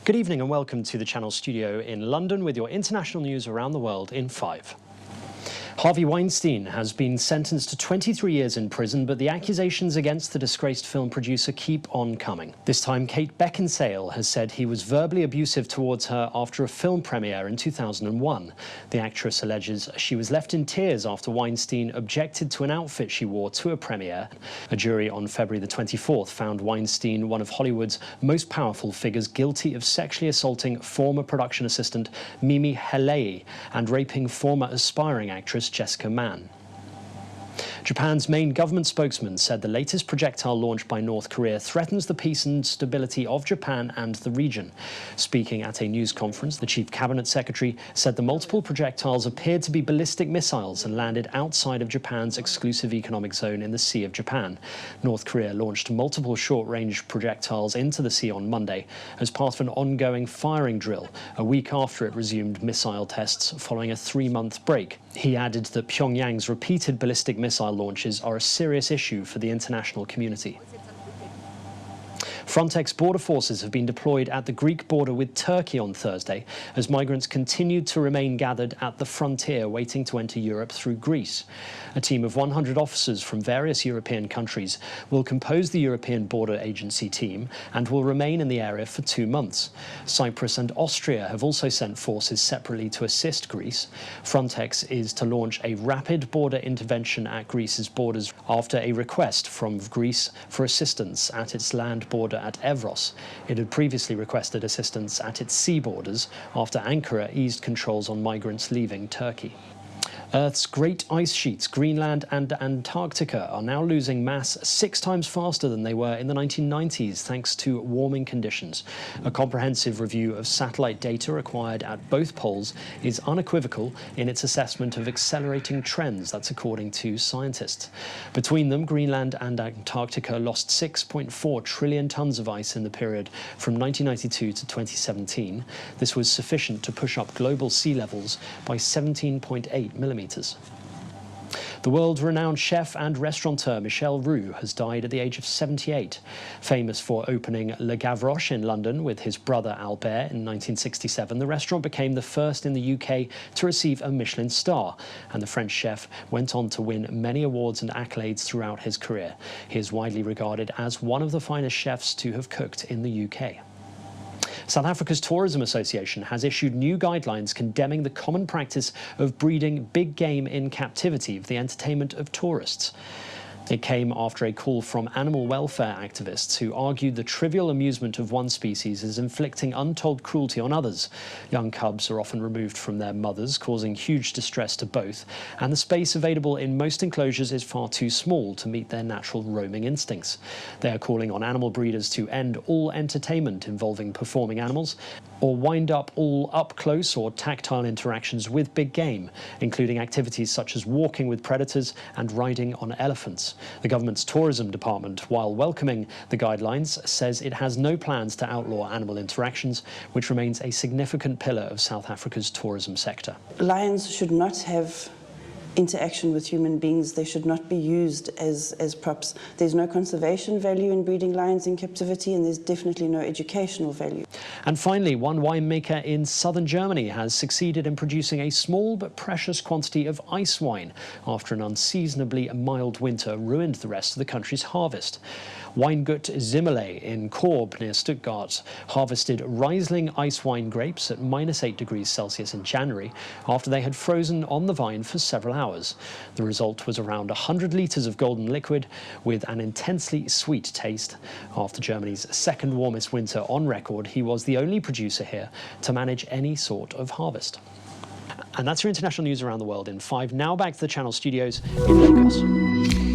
Good evening and welcome to the Channel studio in London with your international news around the world in 5. Harvey Weinstein has been sentenced to 23 years in prison, but the accusations against the disgraced film producer keep on coming. This time, Kate Beckinsale has said he was verbally abusive towards her after a film premiere in 2001. The actress alleges she was left in tears after Weinstein objected to an outfit she wore to a premiere. A jury on February the 24th found Weinstein one of Hollywood's most powerful figures, guilty of sexually assaulting former production assistant Mimi Helei and raping former aspiring actress Jessica Mann. Japan's main government spokesman said the latest projectile launched by North Korea threatens the peace and stability of Japan and the region. Speaking at a news conference, the chief cabinet secretary said the multiple projectiles appeared to be ballistic missiles and landed outside of Japan's exclusive economic zone in the Sea of Japan. North Korea launched multiple short-range projectiles into the sea on Monday as part of an ongoing firing drill, a week after it resumed missile tests following a 3-month break. He added that Pyongyang's repeated ballistic missile launches are a serious issue for the international community. Frontex border forces have been deployed at the Greek border with Turkey on Thursday as migrants continued to remain gathered at the frontier waiting to enter Europe through Greece. A team of 100 officers from various European countries will compose the European Border Agency team and will remain in the area for 2 months. Cyprus and Austria have also sent forces separately to assist Greece. Frontex is to launch a rapid border intervention at Greece's borders after a request from Greece for assistance at its land border at Evros. It had previously requested assistance at its sea borders after Ankara eased controls on migrants leaving Turkey. Earth's great ice sheets, Greenland and Antarctica, are now losing mass 6 times faster than they were in the 1990s thanks to warming conditions. A comprehensive review of satellite data acquired at both poles is unequivocal in its assessment of accelerating trends, that's according to scientists. Between them, Greenland and Antarctica lost 6.4 trillion tons of ice in the period from 1992 to 2017. This was sufficient to push up global sea levels by 17.8 millimeters. The world-renowned chef and restaurateur Michel Roux has died at the age of 78. Famous for opening Le Gavroche in London with his brother Albert in 1967, the restaurant became the first in the UK to receive a Michelin star, and the French chef went on to win many awards and accolades throughout his career. He is widely regarded as one of the finest chefs to have cooked in the UK. South Africa's Tourism Association has issued new guidelines condemning the common practice of breeding big game in captivity for the entertainment of tourists. It came after a call from animal welfare activists who argued the trivial amusement of one species is inflicting untold cruelty on others. Young cubs are often removed from their mothers, causing huge distress to both, and the space available in most enclosures is far too small to meet their natural roaming instincts. They are calling on animal breeders to end all entertainment involving performing animals, or wind up all up-close or tactile interactions with big game, including activities such as walking with predators and riding on elephants. The government's tourism department, while welcoming the guidelines, says it has no plans to outlaw animal interactions, which remains a significant pillar of South Africa's tourism sector. Lions should not have interaction with human beings. They should not be used as props. There's no conservation value in breeding lions in captivity, and there's definitely no educational value. And finally, one winemaker in southern Germany has succeeded in producing a small but precious quantity of ice wine after an unseasonably mild winter ruined the rest of the country's harvest. Weingut Zimmerle in Korb near Stuttgart harvested Riesling ice wine grapes at -8 degrees Celsius in January after they had frozen on the vine for several hours. The result was around 100 litres of golden liquid with an intensely sweet taste. After Germany's second warmest winter on record, he was the only producer here to manage any sort of harvest. And that's your international news around the world in 5. Now back to the Channel studios in Lagos.